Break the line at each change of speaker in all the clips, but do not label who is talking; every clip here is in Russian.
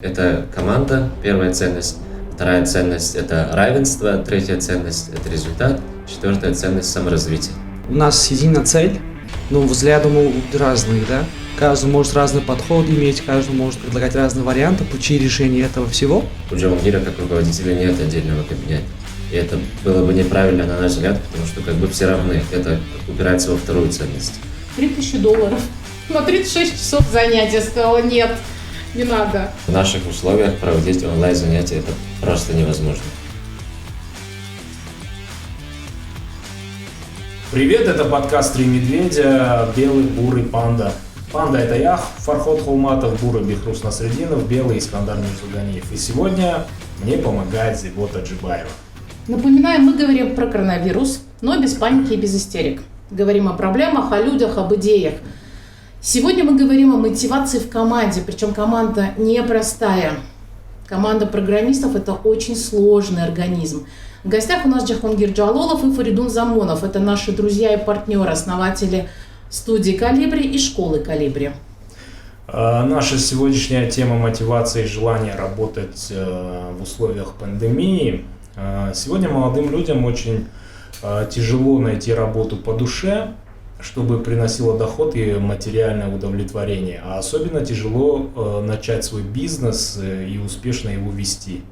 Это команда, первая ценность. Вторая ценность – это равенство. Третья ценность – это результат. Четвертая ценность – саморазвитие.
У нас единая цель, но взгляды могут быть разные, да? Каждый может разный подход иметь, каждый может предлагать разные варианты, пути решения этого всего.
У Джамангира как руководителя нет отдельного кабинета. И это было бы неправильно, на наш взгляд, потому что как бы все равны. Это упирается во вторую ценность.
$3000 на 36 часов занятия. Я сказала, нет, не надо.
В наших условиях проводить онлайн-занятия – это просто невозможно.
Привет, это подкаст «Три медведя», белый, бурый, панда. Панда – это я, Фарход Хулматов, бурый Бехрус Насреддинов, белый Искандар Мирзаганиев. И сегодня мне помогает Зибота Джибаева.
Напоминаем, мы говорим про коронавирус, но без паники и без истерик. Говорим о проблемах, о людях, об идеях. Сегодня мы говорим о мотивации в команде, причем команда непростая. Команда программистов – это очень сложный организм. В гостях у нас Джахангир Джалолов и Фаридун Замонов. Это наши друзья и партнеры, основатели студии «Колибри» и школы «Колибри».
Наша сегодняшняя тема мотивации и желания работать в условиях пандемии. Сегодня молодым людям очень тяжело найти работу по душе, чтобы приносило доход и материальное удовлетворение. А особенно тяжело начать свой бизнес и успешно его вести.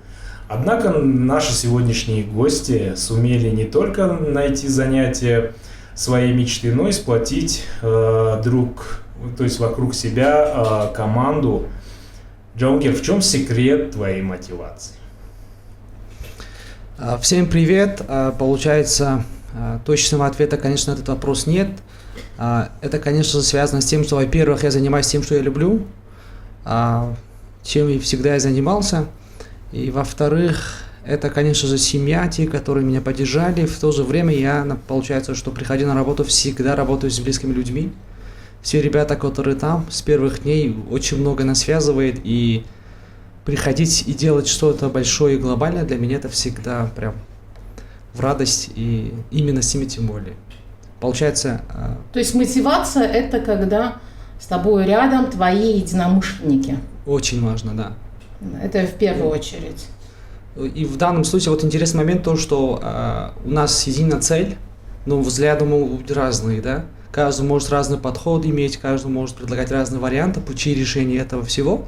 Однако наши сегодняшние гости сумели не только найти занятие своей мечты, но и сплотить вокруг себя команду. Джаунгер, в чем секрет твоей мотивации?
Всем привет. Получается, точного ответа, конечно, на этот вопрос нет. Это, конечно же, связано с тем, что, во-первых, я занимаюсь тем, что я люблю, чем и всегда я занимался. И, во-вторых, это, конечно же, семья, те, которые меня поддержали. В то же время я, получается, что приходя на работу, всегда работаю с близкими людьми. Все ребята, которые там, с первых дней очень много нас связывает. И приходить и делать что-то большое и глобальное, для меня это всегда прям в радость. И именно с ними тем более. Получается...
То есть мотивация – это когда с тобой рядом твои единомышленники.
Очень важно, да.
Это в первую очередь.
И в данном случае вот интересный момент то, что у нас единая цель, но взгляды могут быть разные, да. Каждый может разный подход иметь, каждый может предлагать разные варианты, пути решения этого всего,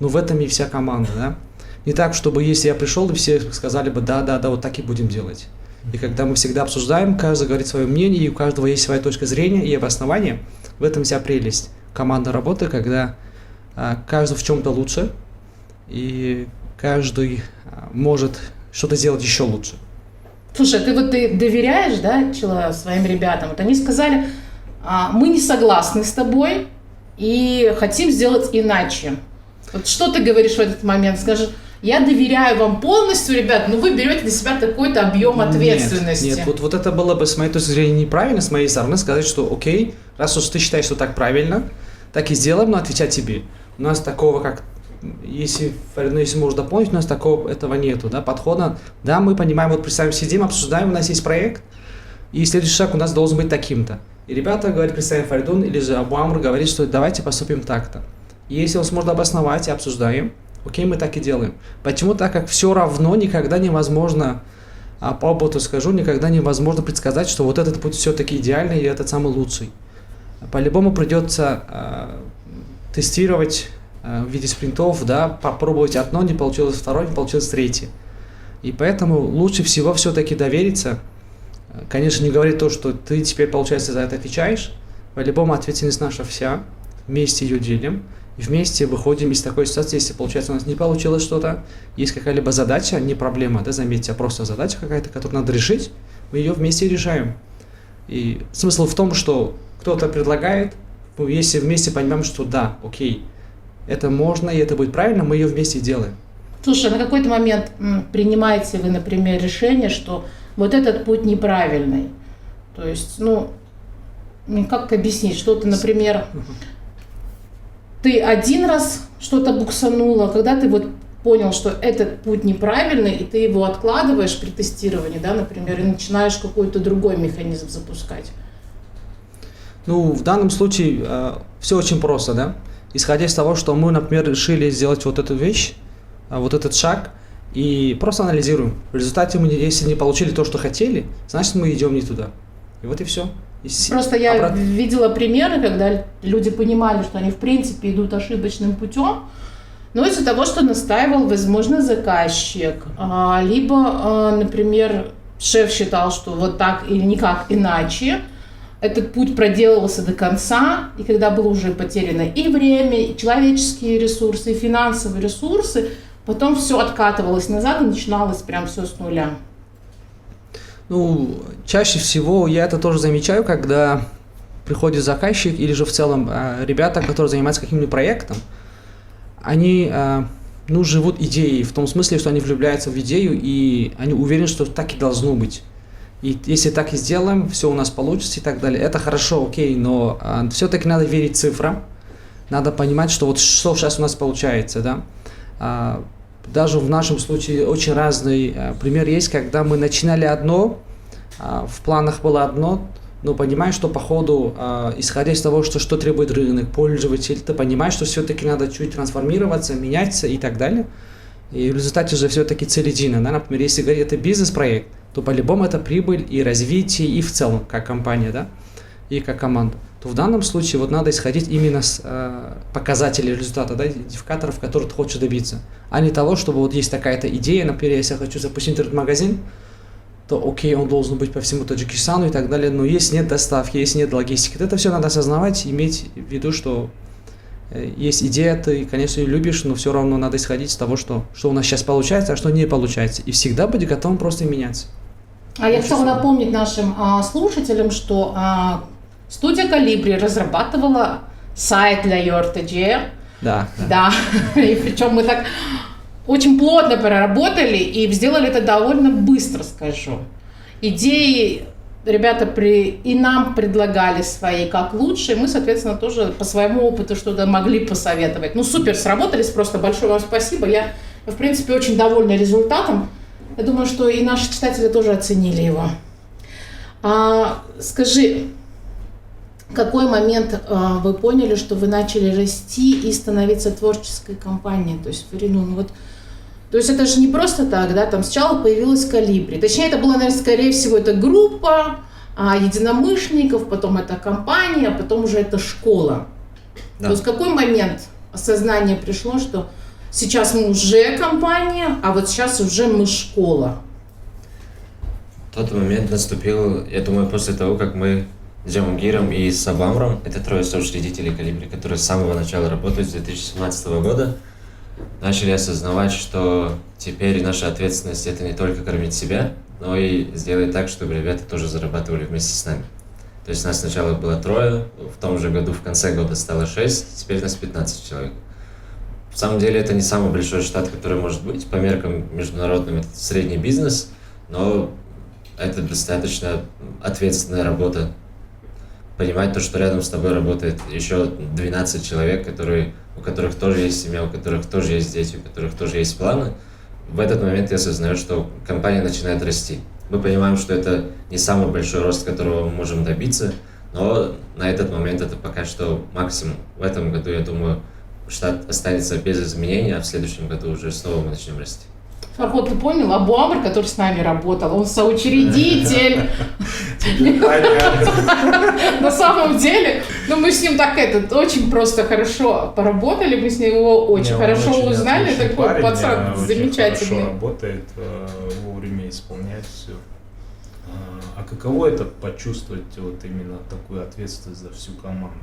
но в этом и вся команда, да. Не так, чтобы если я пришел и все сказали бы да, вот так и будем делать. И когда мы всегда обсуждаем, каждый говорит свое мнение, и у каждого есть своя точка зрения и обоснование, в этом вся прелесть командной работы, когда каждый в чем-то лучше, и каждый может что-то сделать еще лучше.
Слушай, ты доверяешь, да, своим ребятам? Вот они сказали, мы не согласны с тобой и хотим сделать иначе. Вот что ты говоришь в этот момент? Скажи, я доверяю вам полностью, ребят, но вы берете на себя какой-то объем ответственности.
Нет, вот это было бы с моей точки зрения неправильно, с моей стороны сказать, что окей, раз уж ты считаешь, что так правильно, так и сделаем, но отвечать тебе. У нас такого, как если можно дополнить, у нас такого этого нету, да, подхода. Да, мы понимаем, вот представим, сидим, обсуждаем, у нас есть проект, и следующий шаг у нас должен быть таким-то. И ребята говорят, представим, Фаридун или же Абу Амр говорит, что давайте поступим так-то. И если он сможет обосновать и обсуждаем, окей, мы так и делаем. Почему? Так как все равно никогда невозможно, по опыту скажу, никогда невозможно предсказать, что вот этот путь все-таки идеальный и этот самый лучший. По-любому придется тестировать в виде спринтов, да, попробовать одно, не получилось второе, не получилось третье. И поэтому лучше всего все-таки довериться. Конечно, не говорить то, что ты теперь, получается, за это отвечаешь. По-любому ответственность наша вся. Вместе ее делим. И вместе выходим из такой ситуации, если, получается, у нас не получилось что-то, есть какая-либо задача, не проблема, да, заметьте, а просто задача какая-то, которую надо решить, мы ее вместе решаем. И смысл в том, что кто-то предлагает, если вместе понимаем, что да, окей, это можно, и это будет правильно, мы ее вместе делаем.
Слушай, на какой-то момент принимаете вы, например, решение, что вот этот путь неправильный? То есть, как объяснить, что ты, например, ты один раз что-то буксанула, когда ты вот понял, что этот путь неправильный, и ты его откладываешь при тестировании, да, например, и начинаешь какой-то другой механизм запускать?
В данном случае все очень просто, да. исходя из того, что мы, например, решили сделать вот эту вещь, вот этот шаг, и просто анализируем. В результате мы, если не получили то, что хотели, значит, мы идем не туда. И вот и все.
Просто я видела примеры, когда люди понимали, что они в принципе идут ошибочным путем, но из-за того, что настаивал, возможно, заказчик, либо, например, шеф считал, что вот так или никак иначе, этот путь проделывался до конца, и когда было уже потеряно и время, и человеческие ресурсы, и финансовые ресурсы, потом все откатывалось назад и начиналось прям все с нуля.
Ну, чаще всего я это тоже замечаю, когда приходит заказчик или же в целом ребята, которые занимаются каким-нибудь проектом, они живут идеей, в том смысле, что они влюбляются в идею, и они уверены, что так и должно быть. И если так и сделаем, все у нас получится и так далее. Это хорошо, окей, но все-таки надо верить цифрам, надо понимать, что вот что сейчас у нас получается, да. Даже в нашем случае очень разный пример есть, когда мы начинали одно, в планах было одно, но понимаешь, что по ходу, исходя из того, что требует рынок, пользователь, ты понимаешь, что все-таки надо чуть трансформироваться, меняться и так далее. И в результате же все-таки цель едина. Да? Например, если говорить, это бизнес-проект, то по-любому это прибыль и развитие, и в целом, как компания, да, и как команда. То в данном случае вот надо исходить именно с показателей результата, да, идентификаторов, которых ты хочешь добиться, а не того, чтобы вот есть такая-то идея, например, если я хочу запустить интернет-магазин, то окей, он должен быть по всему Таджикистану и так далее, но если нет доставки, если нет логистики, то это все надо осознавать, иметь в виду, что есть идея, ты, конечно, ее любишь, но все равно надо исходить из того, что у нас сейчас получается, а что не получается, и всегда быть готовым просто меняться.
Я хотела напомнить нашим слушателям, что студия Колибри разрабатывала сайт для UrTG.
Да.
И причем мы так очень плотно проработали и сделали это довольно быстро, скажу. Идеи ребята и нам предлагали свои как лучше, и мы, соответственно, тоже по своему опыту что-то могли посоветовать. Ну, супер, сработались, просто большое вам спасибо. Я, в принципе, очень довольна результатом. Я думаю, что и наши читатели тоже оценили его. Скажи, в какой момент вы поняли, что вы начали расти и становиться творческой компанией? То есть, то есть это же не просто так, да, там сначала появилась Колибри. Точнее, это была, наверное, скорее всего, это группа единомышленников, потом это компания, потом уже это школа. Да. То есть в какой момент осознание пришло, что сейчас мы уже компания, а вот сейчас уже мы школа?
Тот момент наступил, я думаю, после того, как мы с Джамангиром и Сабамром, это трое соучредителей Колибри, которые с самого начала работают с 2017 года, начали осознавать, что теперь наша ответственность — это не только кормить себя, но и сделать так, чтобы ребята тоже зарабатывали вместе с нами. То есть нас сначала было трое, в том же году, в конце года стало 6, теперь нас 15 человек. В самом деле это не самый большой штат, который может быть, по меркам международным это средний бизнес, но это достаточно ответственная работа. Понимать то, что рядом с тобой работает еще 12 человек, у которых тоже есть семья, у которых тоже есть дети, у которых тоже есть планы. В этот момент я осознаю, что компания начинает расти. Мы понимаем, что это не самый большой рост, которого мы можем добиться, но на этот момент это пока что максимум. В этом году, я думаю, штат останется без изменений, а в следующем году уже снова мы начнем расти.
Фарход, ты понял? Абу Амр, который с нами работал, он соучредитель. На самом деле, мы с ним так очень просто хорошо поработали, мы с ним его очень хорошо узнали. Такой пацан замечательный.
Хорошо работает, вовремя исполняет все. А каково это почувствовать вот именно такую ответственность за всю команду?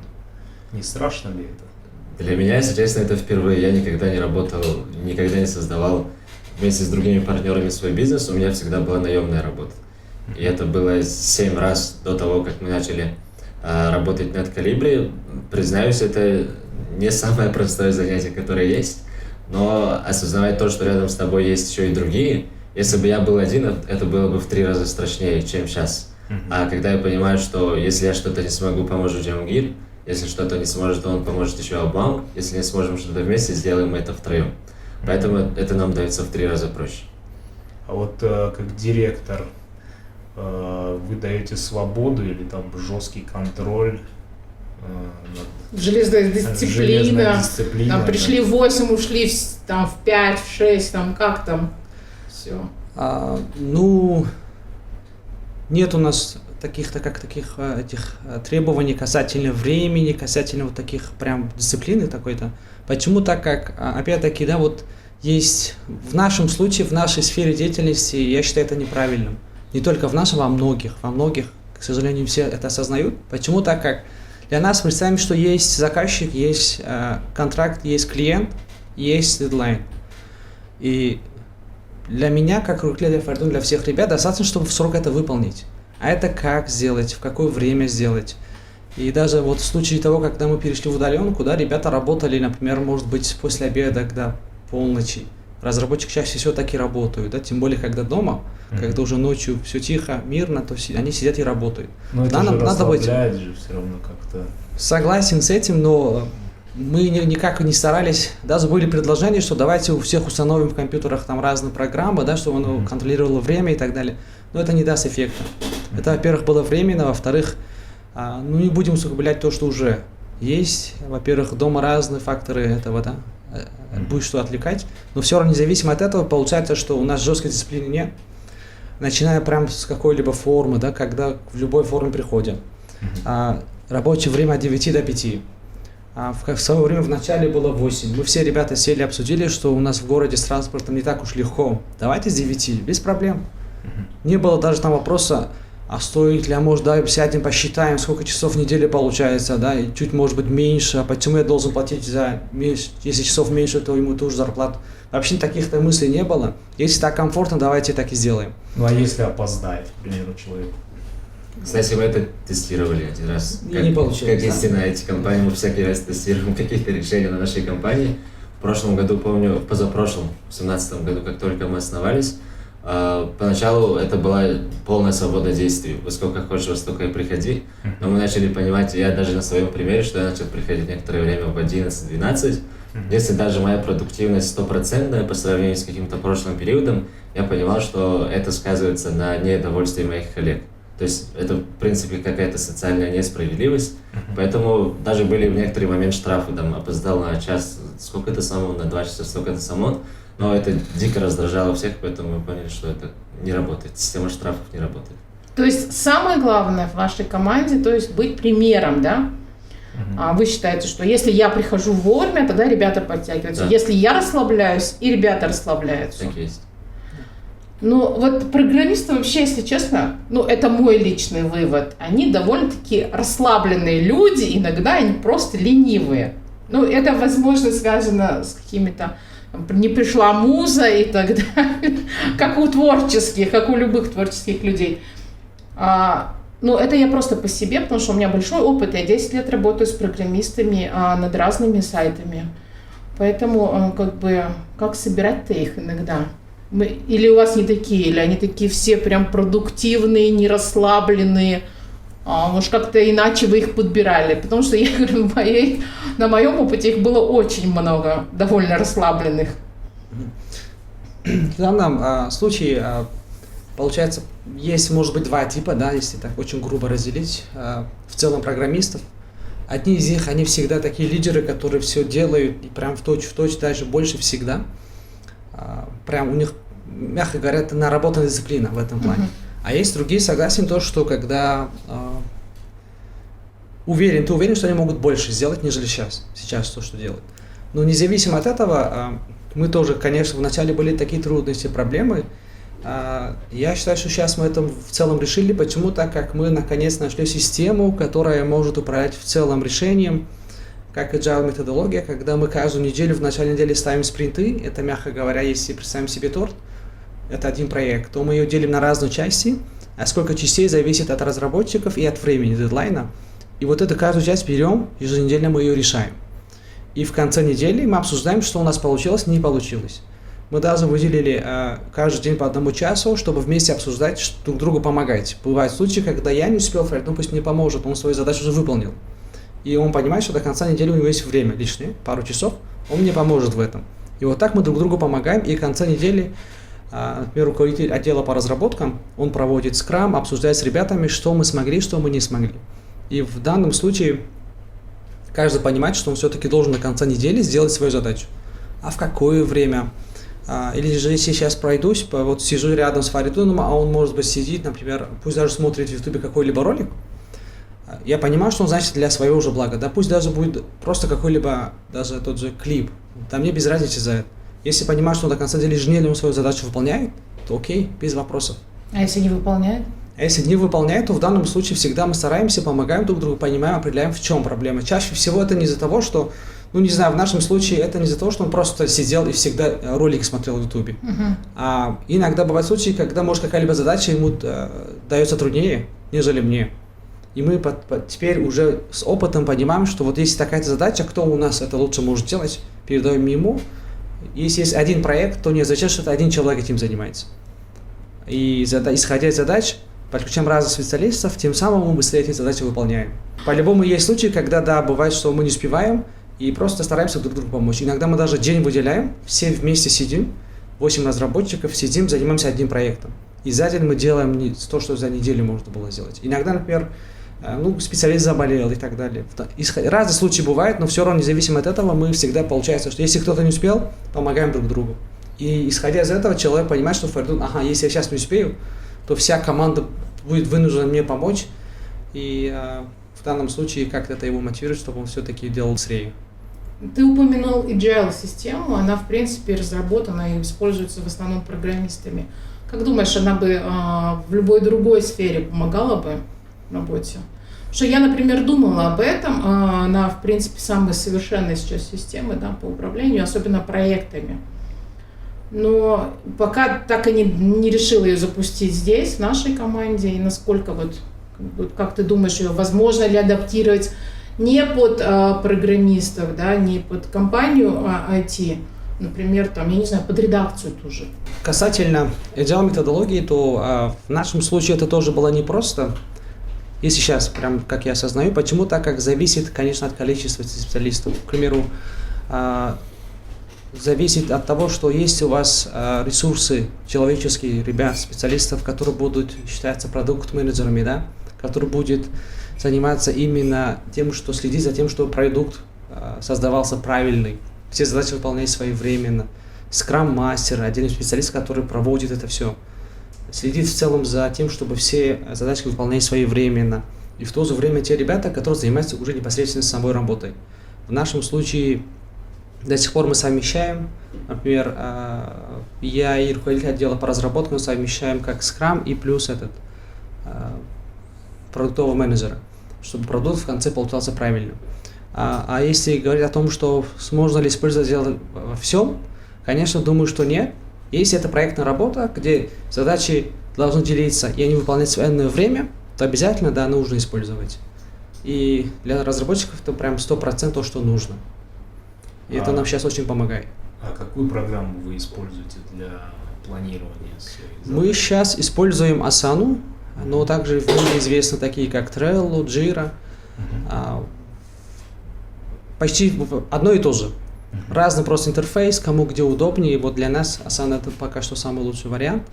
Не страшно ли это?
Для меня, если честно, это впервые. Я никогда не работал, никогда не создавал вместе с другими партнерами свой бизнес. У меня всегда была наемная работа. И это было 7 раз до того, как мы начали работать над Колибри. Признаюсь, это не самое простое занятие, которое есть, но осознавать то, что рядом с тобой есть еще и другие. Если бы я был один, это было бы в 3 раза страшнее, чем сейчас. А когда я понимаю, что если я что-то не смогу, поможет Джамангир, если что-то не сможет, то он поможет еще Абу, если не сможем что-то вместе, сделаем мы это втроем. Поэтому это нам дается в 3 раза проще.
А вот как директор, вы даете свободу или там жесткий контроль
Железная
железная
дисциплина.
дисциплина.
Там
да.
пришли в 8, ушли там, в 5, в 6, там как там. Все.
Ну, нет у нас таких этих требований касательно времени, касательно вот таких прям дисциплины такой-то. Почему? Так как, опять-таки, да, вот есть в нашем случае, в нашей сфере деятельности, я считаю это неправильным. Не только в нашем, во многих, к сожалению, все это осознают. Почему? Так как для нас, представим, что есть заказчик, есть контракт, есть клиент, есть дедлайн. И для меня, как руководителя Фордун, для всех ребят, достаточно, чтобы в срок это выполнить. А это как сделать, в какое время сделать. И даже вот в случае того, когда мы перешли в удаленку, да, ребята работали, например, может быть, после обеда, когда полночи. Разработчики чаще всего так и работают, да, тем более, когда дома, когда уже ночью все тихо, мирно, то они сидят и работают.
Но это
Да,
же
надо быть.
расслабляет же все равно как-то.
Согласен с этим, но мы никак не старались, даже были предложения, что давайте у всех установим в компьютерах там разные программы, да, чтобы оно контролировало время и так далее. Но это не даст эффекта. Это, во-первых, было временно, во-вторых, ну не будем усугублять то, что уже есть. Во-первых, дома разные факторы этого, да, будет что отвлекать. Но все равно, независимо от этого, получается, что у нас жесткой дисциплины нет. Начиная прям с какой-либо формы, да, когда в любой форме приходим. Рабочее время от 9 до 5. В свое время в начале было 8. Мы все ребята сели, обсудили, что у нас в городе с транспортом не так уж легко. Давайте с 9, без проблем. Не было даже там вопроса, а стоит ли, а может, да, сядем, посчитаем, сколько часов в неделю получается, да, и чуть, может быть, меньше, а почему я должен платить за меньше, если часов меньше, то ему ту же зарплату. Вообще таких-то мыслей не было. Если так комфортно, давайте так и сделаем.
Ну а если опоздает, к примеру, человек?
Кстати, мы это тестировали один раз.
И не получилось.
Как истинно эти компании, мы всякий раз тестируем какие-то решения на нашей компании. В прошлом году, помню, позапрошлом, в 2017 году, как только мы основались, поначалу это была полная свобода действий. Во сколько хочешь, во столько и приходи. Но мы начали понимать, я даже на своем примере, что я начал приходить некоторое время в 11-12. Если даже моя продуктивность стопроцентная по сравнению с каким-то прошлым периодом, я понимал, что это сказывается на недовольстве моих коллег. То есть это, в принципе, какая-то социальная несправедливость. Поэтому даже были в некоторый момент штрафы, там, опоздал на час, сколько-то самон, на 2 часа, сколько-то самон. Но это дико раздражало всех, поэтому мы поняли, что это не работает, система штрафов не работает.
То есть самое главное в вашей команде, то есть быть примером, да? Вы считаете, что если я прихожу вовремя, тогда ребята подтягиваются.
Да.
Если я расслабляюсь, и ребята расслабляются.
Так есть.
Ну, вот программисты вообще, если честно, ну, это мой личный вывод, они довольно-таки расслабленные люди, иногда они просто ленивые. Ну, это, возможно, связано с какими-то, не пришла муза и так далее, как у творческих, как у любых творческих людей. Ну, это я просто по себе, потому что у меня большой опыт, я 10 лет работаю с программистами над разными сайтами. Поэтому, как собирать-то их иногда? Или у вас не такие, или они такие все прям продуктивные, не расслабленные, может, как-то иначе вы их подбирали, потому что я говорю, на моем опыте их было очень много, довольно расслабленных.
В данном случае, получается, есть, может быть, два типа, да, если так очень грубо разделить, в целом программистов. Одни из них, они всегда такие лидеры, которые все делают и прям в точь, даже больше всегда. Прям у них, мягко говоря, это наработанная дисциплина в этом плане. А есть другие, согласен, то, что когда ты уверен, что они могут больше сделать, нежели сейчас то, что делают. Но независимо от этого, мы тоже, конечно, вначале были такие трудности, проблемы. Я считаю, что сейчас мы это в целом решили. Почему? Так как мы наконец нашли систему, которая может управлять в целом решением, как agile методология, когда мы каждую неделю в начале недели ставим спринты. Это, мягко говоря, если представим себе торт, это один проект, то мы ее делим на разные части, а сколько частей зависит от разработчиков и от времени, дедлайна. И вот эту каждую часть берем, еженедельно мы ее решаем. И в конце недели мы обсуждаем, что у нас получилось, не получилось. Мы даже выделили каждый день по 1 часу, чтобы вместе обсуждать, друг другу помогать. Бывают случаи, когда я не успел, пусть мне поможет, он свою задачу уже выполнил. И он понимает, что до конца недели у него есть время лишнее, пару часов, он мне поможет в этом. И вот так мы друг другу помогаем, и в конце недели, например, руководитель отдела по разработкам, он проводит скрам, обсуждает с ребятами, что мы смогли, что мы не смогли. И в данном случае каждый понимает, что он все-таки должен до конца недели сделать свою задачу. А в какое время? Или же если сейчас пройдусь, вот сижу рядом с Фаридуном, а он, может быть, сидит, например, пусть даже смотрит в Ютубе какой-либо ролик, я понимаю, что он значит для своего же блага. Да пусть даже будет просто какой-либо, даже тот же клип, да мне без разницы за это. Если понимаю, что он до конца недели еженедельно свою задачу выполняет, то окей, без вопросов.
А если не выполняет?
А если не выполняет, то в данном случае всегда мы стараемся, помогаем друг другу, понимаем, определяем, в чем проблема. Чаще всего это не из-за того, что, ну не знаю, в нашем случае это не из-за того, что он просто сидел и всегда ролики смотрел в Ютубе. А иногда бывают случаи, когда, может, какая-либо задача ему дается труднее, нежели мне. И мы теперь уже с опытом понимаем, что вот если такая-то задача, кто у нас это лучше может делать, передаем ему. Если есть один проект, то не означает, что это один человек этим занимается. И исходя из задач, подключаем разных специалистов, тем самым мы быстрее эти задачи выполняем. По-любому есть случаи, когда, да, бывает, что мы не успеваем, и просто стараемся друг другу помочь. Иногда мы даже день выделяем, все вместе сидим, 8 разработчиков, сидим, занимаемся одним проектом. И за день мы делаем то, что за неделю можно было сделать. Иногда, например, специалист заболел и так далее. Разные случаи бывают, но все равно, независимо от этого, мы всегда получается, что если кто-то не успел, помогаем друг другу. И исходя из этого, человек понимает, что Фаридун, если я сейчас не успею, то вся команда будет вынуждена мне помочь. И в данном случае как-то это его мотивирует, чтобы он все-таки делал быстрее.
Ты упомянул Agile-систему, она, в принципе, разработана и используется в основном программистами. Как думаешь, она бы в любой другой сфере помогала бы в работе? Потому что я, например, думала об этом, она, в принципе, самая совершенная сейчас система, да, по управлению, особенно проектами. Но пока так и не решила ее запустить здесь, в нашей команде, и насколько как ты думаешь, ее возможно ли адаптировать не под программистов, да, не под компанию IT, например, там, я не знаю, под редакцию тоже.
Касательно agile методологии, то в нашем случае это тоже было непросто. И сейчас, прям как я осознаю, почему, так как зависит, конечно, от количества специалистов. К примеру, зависит от того, что есть у вас ресурсы человеческие, ребят, специалистов, которые будут считаться продукт-менеджерами, да, которые будут заниматься именно тем, что следить за тем, чтобы продукт создавался правильный, все задачи выполнять своевременно. Скрам-мастер, отдельный специалист, который проводит это все. Следит в целом за тем, чтобы все задачи выполнять своевременно. И в то же время те ребята, которые занимаются уже непосредственно самой работой. В нашем случае до сих пор мы совмещаем, например, я и руководитель отдела по разработке мы совмещаем как скрам и плюс продуктового менеджера, чтобы продукт в конце получался правильным. А если говорить о том, что можно ли использовать это во всем, конечно, думаю, что нет. Если это проектная работа, где задачи должны делиться и они выполняются в энное время, то обязательно, да, нужно использовать. И для разработчиков это прям 100% то, что нужно. И это нам сейчас очень помогает.
А какую программу вы используете для планирования своих задач?
Мы сейчас используем Asana, но также в мире известны такие, как Trello, Jira. Почти одно и то же. Разный просто интерфейс, кому где удобнее. И вот для нас Asana это пока что самый лучший вариант.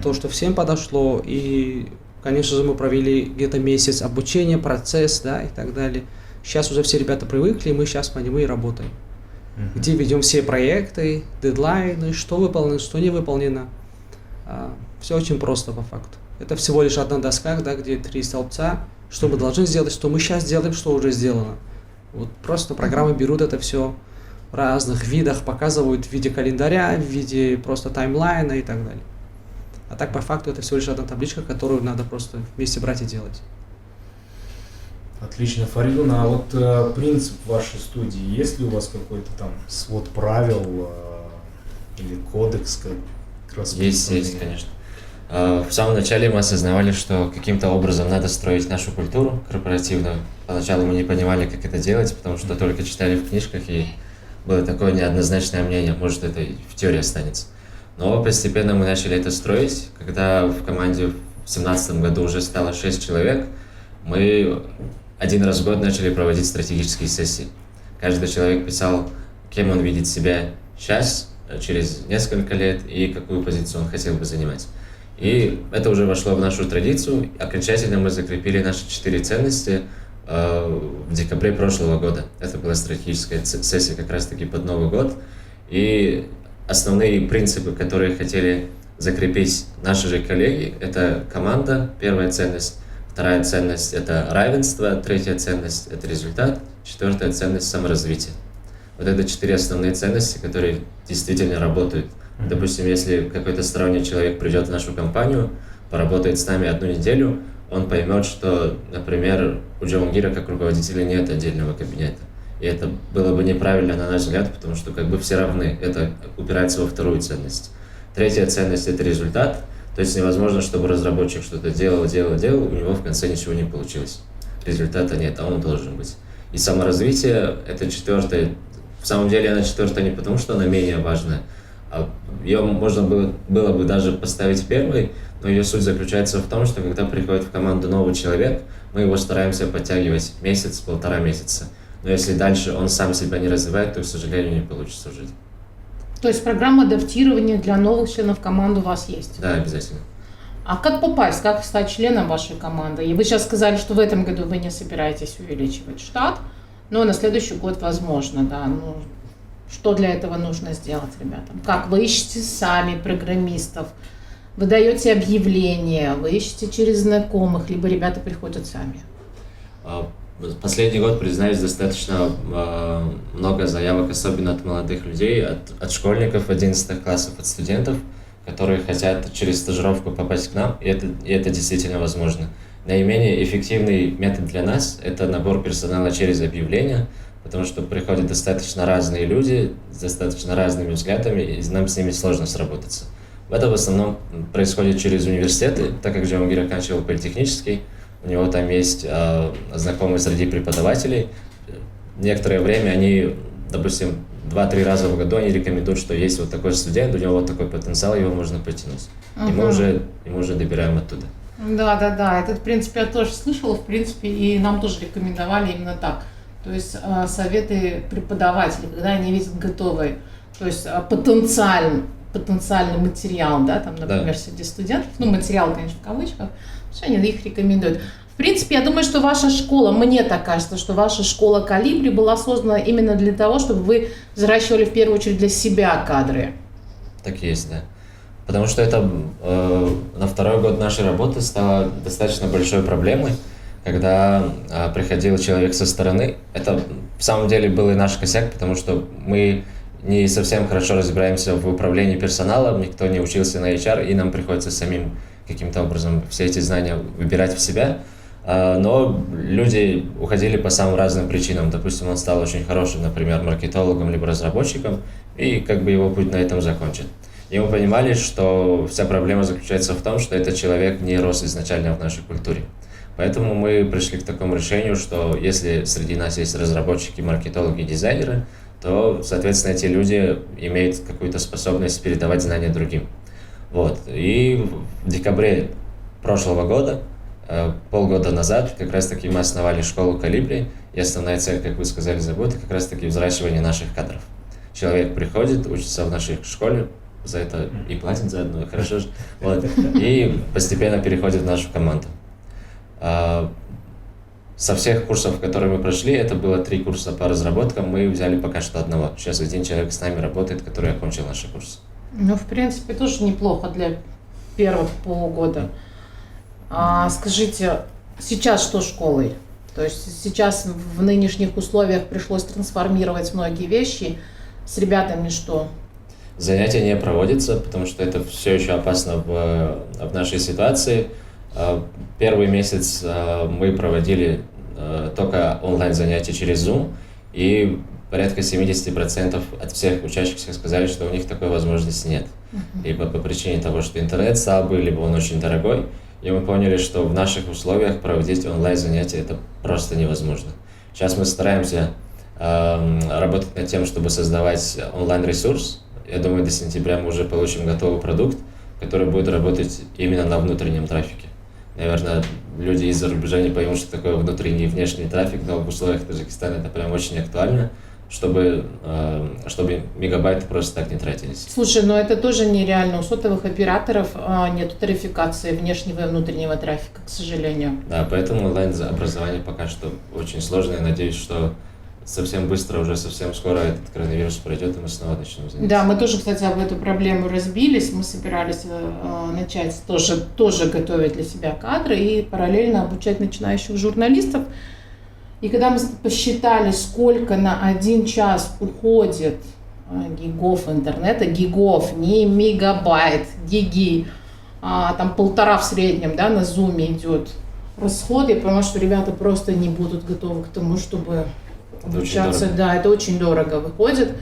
То, что всем подошло. И, конечно же, мы провели где-то месяц обучения, процесс, да, и так далее. Сейчас уже все ребята привыкли, мы сейчас по нему и работаем. Где ведем все проекты, дедлайны, что выполнено, что не выполнено. Все очень просто по факту. Это всего лишь одна доска, да, где 3 столбца, что мы должны сделать, что мы сейчас делаем, что уже сделано. Вот просто программы берут это все в разных видах, показывают в виде календаря, в виде просто таймлайна и так далее. А так по факту это всего лишь одна табличка, которую надо просто вместе брать и делать.
Отлично, Фаридун, а вот принцип вашей студии, есть ли у вас какой-то там свод правил или кодекс как расписанный?
Есть, конечно. В самом начале мы осознавали, что каким-то образом надо строить нашу культуру корпоративную. Поначалу мы не понимали, как это делать, потому что только читали в книжках, и было такое неоднозначное мнение, может, это и в теории останется. Но постепенно мы начали это строить. Когда в команде в 2017 году уже стало 6 человек, мы один раз в год начали проводить стратегические сессии. Каждый человек писал, кем он видит себя сейчас, через несколько лет, и какую позицию он хотел бы занимать. И это уже вошло в нашу традицию. Окончательно мы закрепили наши 4 ценности. в декабре прошлого года. Это была стратегическая сессия как раз-таки под Новый год. И основные принципы, которые хотели закрепить наши же коллеги, это команда, первая ценность, вторая ценность – это равенство, третья ценность – это результат, четвертая ценность – саморазвитие. Вот это 4 основные ценности, которые действительно работают. Допустим, если какой-то сторонний человек придет в нашу компанию, поработает с нами 1 неделю, он поймет, что, например, у Джамангира как руководителя нет отдельного кабинета. И это было бы неправильно, на наш взгляд, потому что как бы все равны. Это упирается во вторую ценность. Третья ценность – это результат. То есть невозможно, чтобы разработчик что-то делал, у него в конце ничего не получилось. Результата нет, а он должен быть. И саморазвитие – это 4-я. В самом деле она 4-я не потому, что она менее важная, а ее можно было бы даже поставить 1-й, но ее суть заключается в том, что когда приходит в команду новый человек, мы его стараемся подтягивать месяц, 1,5 месяца. Но если дальше он сам себя не развивает, то, к сожалению, не получится жить.
То есть программа адаптирования для новых членов команды у вас есть?
Да, обязательно.
А как попасть, как стать членом вашей команды? И вы сейчас сказали, что в этом году вы не собираетесь увеличивать штат, но на следующий год возможно, да. Ну, что для этого нужно сделать, ребятам? Как? Вы ищете сами программистов, вы даете объявления, вы ищете через знакомых, либо ребята приходят сами?
Последний год, признаюсь, достаточно много заявок, особенно от молодых людей, от школьников 11 классов, от студентов, которые хотят через стажировку попасть к нам, и это действительно возможно. Наименее эффективный метод для нас – это набор персонала через объявления, потому что приходят достаточно разные люди с достаточно разными взглядами, и нам с ними сложно сработаться. Это в основном происходит через университеты, так как Джамангир оканчивал политехнический, у него там есть знакомые среди преподавателей. Некоторое время они, допустим, 2-3 раза в году они рекомендуют, что есть вот такой студент, у него вот такой потенциал, его можно потянуть. И мы уже добираем оттуда.
Да. Это, в принципе, я тоже слышала, в принципе, и нам тоже рекомендовали именно так. То есть советы преподавателей, когда они видят готовый, то есть потенциальный материал, да, там, например, среди студентов, ну, материал, конечно, в кавычках, что они их рекомендуют. В принципе, я думаю, что ваша школа, мне так кажется, что ваша школа «Колибри» была создана именно для того, чтобы вы взращивали в первую очередь для себя кадры.
Так и есть, да. Потому что это на 2-й год нашей работы стало достаточно большой проблемой, когда приходил человек со стороны. Это в самом деле был и наш косяк, потому что мы не совсем хорошо разбираемся в управлении персоналом, никто не учился на HR, и нам приходится самим каким-то образом все эти знания выбирать в себя. Но люди уходили по самым разным причинам. Допустим, он стал очень хорошим, например, маркетологом либо разработчиком, и как бы его путь на этом закончен. И мы понимали, что вся проблема заключается в том, что этот человек не рос изначально в нашей культуре. Поэтому мы пришли к такому решению, что если среди нас есть разработчики, маркетологи, дизайнеры, то, соответственно, эти люди имеют какую-то способность передавать знания другим. Вот. И в декабре прошлого года, полгода назад, как раз-таки мы основали школу «Колибри», и основная цель, как вы сказали, заботы, как раз-таки взращивание наших кадров. Человек приходит, учится в нашей школе, за это и платит заодно, хорошо же, вот, и постепенно переходит в нашу команду. Со всех курсов, которые мы прошли, это было 3 курса по разработкам, мы взяли пока что 1. Сейчас 1 человек с нами работает, который окончил наши курсы.
Ну, в принципе, тоже неплохо для первых полугода. Скажите, сейчас что школой? То есть сейчас в нынешних условиях пришлось трансформировать многие вещи. С ребятами что?
Занятия не проводятся, потому что это все еще опасно в нашей ситуации. Первый месяц мы проводили только онлайн-занятия через Zoom, и порядка 70% от всех учащихся сказали, что у них такой возможности нет. Либо по причине того, что интернет слабый, либо он очень дорогой. И мы поняли, что в наших условиях проводить онлайн-занятия это просто невозможно. Сейчас мы стараемся работать над тем, чтобы создавать онлайн-ресурс. Я думаю, до сентября мы уже получим готовый продукт, который будет работать именно на внутреннем трафике. Наверное, люди из-за рубежа не поймут, что такое внутренний и внешний трафик, но в условиях Таджикистана это прям очень актуально, чтобы мегабайты просто так не тратились.
Слушай, но это тоже нереально. У сотовых операторов нет тарификации внешнего и внутреннего трафика, к сожалению.
Да, поэтому онлайн-образование пока что очень сложно. Я надеюсь, что совсем быстро, уже совсем скоро этот коронавирус пройдет, и мы снова начнем заниматься.
Да, мы тоже, кстати, об эту проблему разбились. Мы собирались начать тоже готовить для себя кадры и параллельно обучать начинающих журналистов. И когда мы посчитали, сколько на 1 час уходит гигов интернета, гигов, не мегабайт, гиги, там 1,5 в среднем, да, на зуме идет расход, я поняла, что ребята просто не будут готовы к тому, чтобы обучаться. Да, это очень дорого выходит.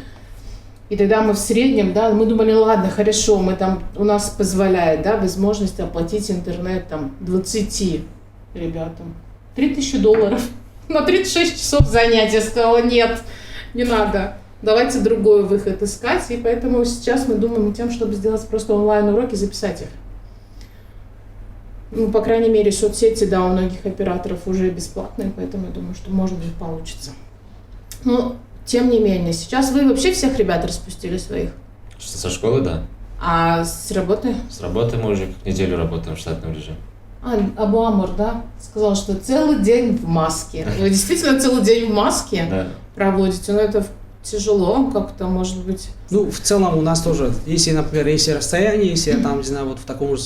И тогда мы в среднем, да, мы думали, ладно, хорошо, у нас позволяет, да, возможность оплатить интернет там 20 ребятам. $3000 на 36 часов занятия. Я сказала, нет, не надо. Давайте другой выход искать. И поэтому сейчас мы думаем тем, чтобы сделать просто онлайн-уроки, записать их. Ну, по крайней мере, соцсети, да, у многих операторов уже бесплатные, поэтому я думаю, что, может быть, получится. Но, тем не менее, сейчас вы вообще всех ребят распустили своих?
Что, со школы, да.
А с работы?
С работы мы уже как неделю работаем в штатном режиме.
Абу Амур, да, сказал, что целый день в маске. Вы действительно целый день в маске проводите? Но это тяжело как-то, может быть.
Ну, в целом у нас тоже, если, например, если расстояние, если там, не знаю, вот в таком же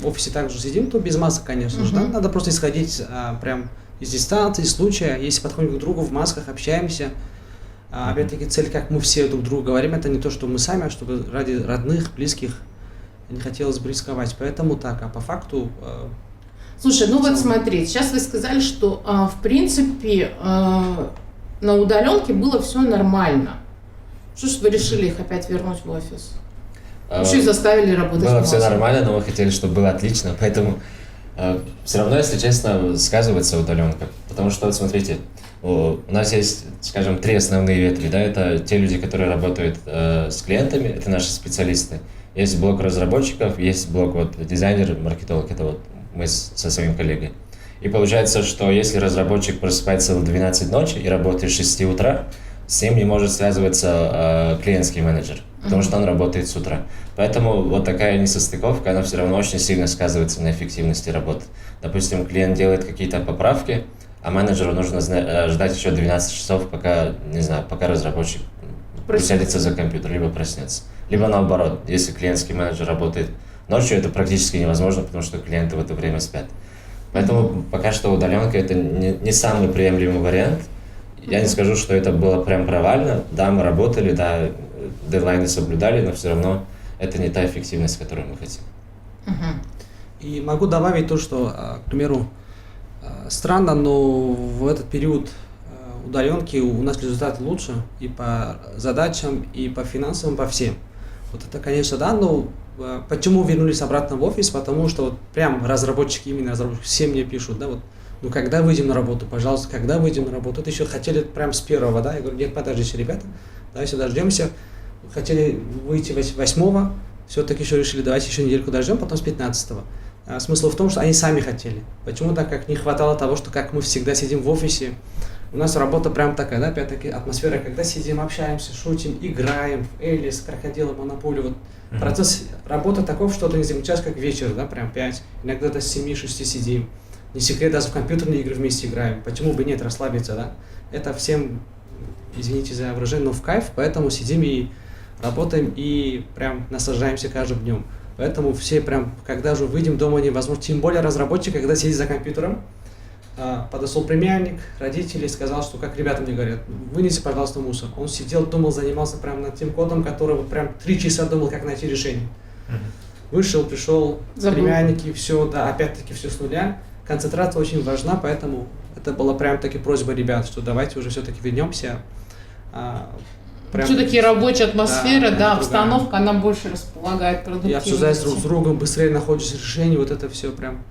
офисе также сидим, то без масок, конечно же, да, надо просто исходить прям из дистанции, из случая. Если подходим к другу в масках, общаемся, опять-таки цель, как мы все друг другу говорим, это не то, что мы сами, а чтобы ради родных, близких не хотелось бы рисковать. Поэтому так, а по факту...
Слушай, ну вот смотри, сейчас вы сказали, что в принципе на удаленке было все нормально. Что ж вы решили их опять вернуть в офис? Еще и заставили работать
было
в маске.
все нормально, но мы хотели, чтобы было отлично, поэтому все равно, если честно, сказывается удаленка. Потому что, вот смотрите, у нас есть, скажем, 3 основные ветви. Да? Это те люди, которые работают с клиентами, это наши специалисты. Есть блок разработчиков, есть блок дизайнер, маркетолог, это мы со своим коллегой. И получается, что если разработчик просыпается в 12 ночи и работает с 6 утра, с ним не может связываться клиентский менеджер, потому что он работает с утра. Поэтому вот такая несостыковка, она все равно очень сильно сказывается на эффективности работы. Допустим, клиент делает какие-то поправки, а менеджеру нужно ждать еще 12 часов, пока разработчик усядется за компьютер, либо проснется. Либо наоборот, если клиентский менеджер работает ночью, это практически невозможно, потому что клиенты в это время спят. Поэтому пока что удаленка это не самый приемлемый вариант. Я не скажу, что это было прям провально. Да, мы работали, да, дедлайны соблюдали, но все равно это не та эффективность, которую мы хотим.
И могу добавить то, что, к примеру, странно, но в этот период удаленки у нас результат лучше и по задачам, и по финансовым, по всем. Вот это, конечно, да, но почему вернулись обратно в офис? Потому что вот прям разработчики, именно разработчики, все мне пишут, да, вот, ну когда выйдем на работу, пожалуйста, когда выйдем на работу? Это еще хотели прям с 1-го, да, я говорю, нет, подождите, ребята, давайте дождемся, хотели выйти 8-го, все-таки еще решили, давайте еще недельку дождем, потом с 15-го. Смысл в том, что они сами хотели. Почему так как не хватало того, что как мы всегда сидим в офисе, у нас работа прям такая, да, опять-таки атмосфера, когда сидим, общаемся, шутим, играем в Элис, Крокодила, Монополию, вот процесс работы таков, что ты не замечаешь, как вечер, да, прям 5, иногда до 7-6 сидим. Не секрет, даже в компьютерные игры вместе играем. Почему бы нет, расслабиться, да? Это всем, извините за выражение, но в кайф, поэтому сидим и работаем, и прям наслаждаемся каждым днем. Поэтому все прям, когда же выйдем дома, невозможно, тем более разработчик, когда сидит за компьютером, подошел племянник, родители, сказал, что, как ребята мне говорят, вынеси, пожалуйста, мусор. Он сидел, думал, занимался прям над тем кодом, который вот прям 3 часа думал, как найти решение. Вышел, пришел, племянники, все, да, опять-таки все с нуля. Концентрация очень важна, поэтому это была прям таки просьба ребят, что давайте уже все-таки вернемся.
Все-таки рабочая атмосфера, да, обстановка, она больше располагает продуктивностью.
И обсуждать друг с другом, быстрее находишь решение, вот это все прям.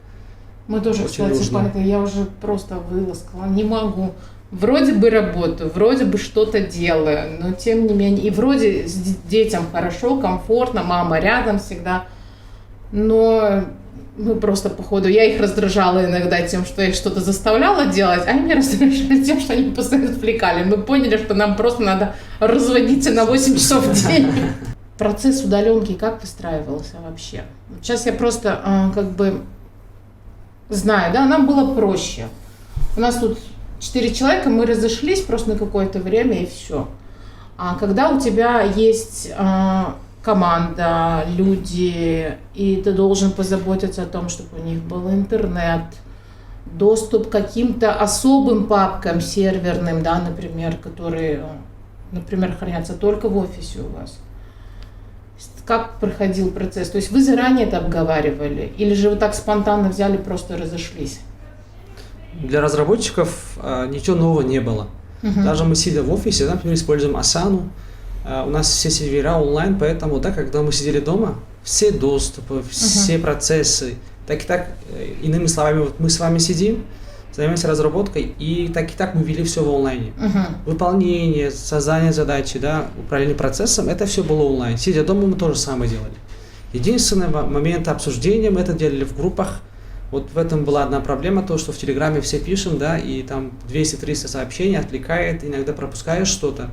Мы тоже, кстати, поэтому я уже просто выласкала, не могу. Вроде бы работаю, вроде бы что-то делаю, но тем не менее, и вроде с детям хорошо, комфортно, мама рядом всегда, но мы просто, походу, я их раздражала иногда тем, что я их что-то заставляла делать, а они меня раздражали тем, что они постоянно отвлекали. Мы поняли, что нам просто надо разводиться на 8 часов в день. Процесс удаленки как выстраивался вообще? Сейчас я просто как бы знаю, да, нам было проще. У нас тут 4 человека, мы разошлись просто на какое-то время и все. А когда у тебя есть команда, люди, и ты должен позаботиться о том, чтобы у них был интернет, доступ к каким-то особым папкам серверным, да, например, которые, например, хранятся только в офисе у вас. Как проходил процесс? То есть вы заранее это обговаривали? Или же вы так спонтанно взяли, просто разошлись?
Для разработчиков ничего нового не было. Даже мы сидя в офисе, да, например, используем Asana, у нас все сервера онлайн, поэтому, да, когда мы сидели дома, все доступы, все процессы, так и так, иными словами, вот мы с вами сидим, занимаемся разработкой, и так мы вели все в онлайне. Выполнение, создание задачи, да, управление процессом, это все было онлайн. Сидя дома, мы то же самое делали. Единственный момент обсуждения мы это делали в группах. Вот в этом была одна проблема, то, что в Телеграме все пишем, да, и там 200-300 сообщений отвлекает, иногда пропускаешь что-то.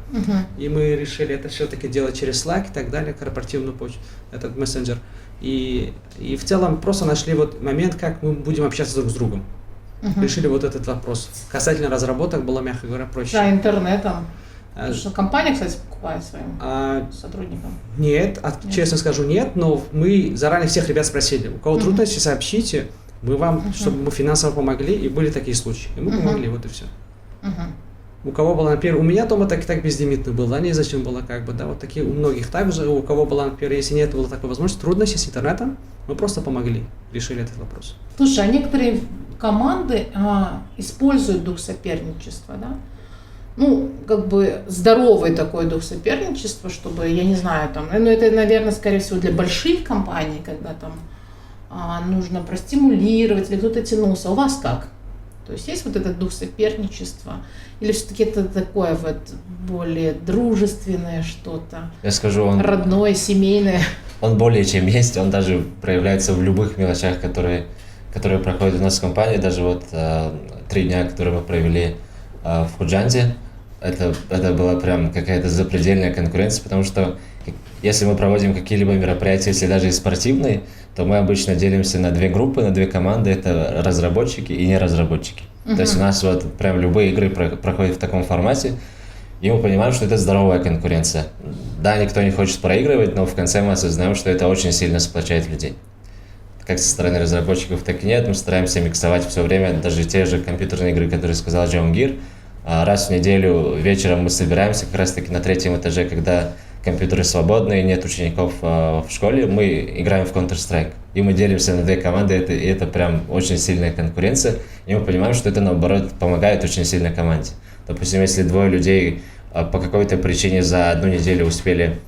И мы решили это все-таки делать через Slack и так далее, корпоративную почту, этот мессенджер. И в целом просто нашли вот момент, как мы будем общаться друг с другом. Решили вот этот вопрос. Касательно разработок было, мягко говоря, проще.
Да, интернетом. Потому что компания, кстати, покупает своим сотрудникам.
Нет, честно скажу, нет, но мы заранее всех ребят спросили, у кого трудности, сообщите, мы вам, чтобы мы финансово помогли, и были такие случаи. И мы помогли, вот и все. У кого было, например, у меня дома так и так безлимитно было, да, незачем было как бы, да, вот такие у многих также, у кого было, например, если нет было такой возможности, трудности с интернетом, мы просто помогли, решили этот вопрос.
Слушай, а некоторые команды используют дух соперничества, да? Ну, как бы здоровый такой дух соперничества, чтобы, я не знаю, там, ну, это, наверное, скорее всего, для больших компаний, когда там нужно простимулировать, или кто-то тянулся. У вас как? То есть есть вот этот дух соперничества? Или все-таки это такое вот более дружественное что-то?
Я скажу, он
родное, семейное? Он
более чем есть, он даже проявляется в любых мелочах, которые проходят у нас в компании. Даже вот 3 дня, которые мы провели в Худжанде, это была прям какая-то запредельная конкуренция, потому что если мы проводим какие-либо мероприятия, если даже и спортивные, то мы обычно делимся на 2 группы, на 2 команды, это разработчики и неразработчики. То есть у нас вот прям любые игры проходят в таком формате, и мы понимаем, что это здоровая конкуренция. Да, никто не хочет проигрывать, но в конце мы осознаем, что это очень сильно сплочает людей. Как со стороны разработчиков, так и нет, мы стараемся миксовать все время, даже те же компьютерные игры, которые сказал Джаунгир. Раз в неделю вечером мы собираемся как раз-таки на 3-м этаже, когда компьютеры свободны, нет учеников в школе, мы играем в Counter-Strike. И мы делимся на 2 команды, и это прям очень сильная конкуренция. И мы понимаем, что это, наоборот, помогает очень сильно команде. Допустим, если 2 людей по какой-то причине за 1 неделю успели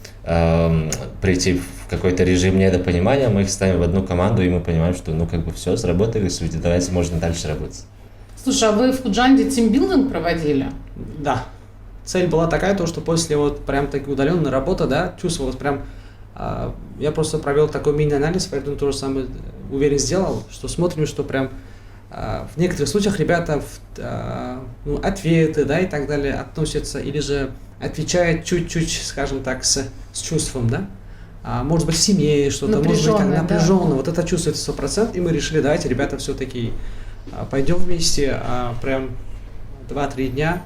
прийти в какой-то режим недопонимания, мы их ставим в одну команду, и мы понимаем, что ну как бы все, сработались, давайте можно дальше работать.
Слушай, а вы в Худжанде тимбилдинг проводили?
Да. Цель была такая, то, что после вот прям таки удаленной работы, да, чувствовалось прям, я просто провел такой мини-анализ, поэтому то же самое, уверен, сделал, что смотрим, что прям в некоторых случаях ребята ответы, да, и так далее относятся, или же отвечают чуть-чуть, скажем так, с чувством, да, может быть, в семье что-то, может быть, так напряженно, да. Вот это чувствуется 100%, и мы решили, давайте, ребята, все-таки пойдем вместе, прям 2-3 дня,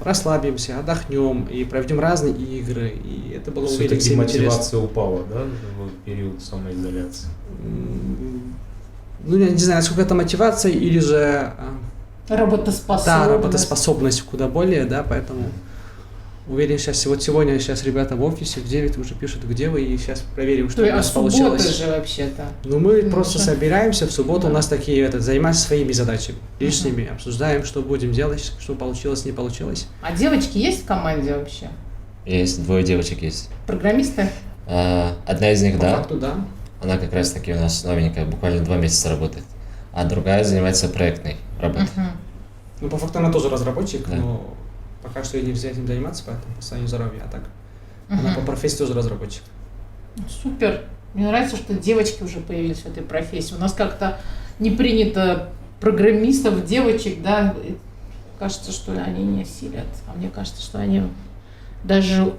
расслабимся, отдохнем и проведем разные игры, и это было уверен всем интересно.
Мотивация упала, да, в период самоизоляции?
Ну, я не знаю, насколько это мотивация или же...
Работоспособность.
Да, работоспособность куда более, да, поэтому уверен, сегодня ребята в офисе в 9 уже пишут, где вы, и сейчас проверим, что у нас получилось.
А суббота же вообще-то.
Ну, мы просто собираемся в субботу, у нас такие, занимаемся своими задачами, личными, обсуждаем, что будем делать, что получилось, не получилось.
А девочки есть в команде вообще?
Есть, 2 девочек есть.
Программисты?
Одна из них,
По факту, да.
Она как раз таки у нас новенькая, буквально 2 месяца работает. А другая занимается проектной работой.
Ну, по факту она тоже разработчик, но пока что ей нельзя заниматься, поэтому по состоянию здоровья, а так. Она по профессии тоже разработчик.
Супер. Мне нравится, что девочки уже появились в этой профессии. У нас как-то не принято программистов, девочек, да, кажется, что они не осилят. А мне кажется, что они даже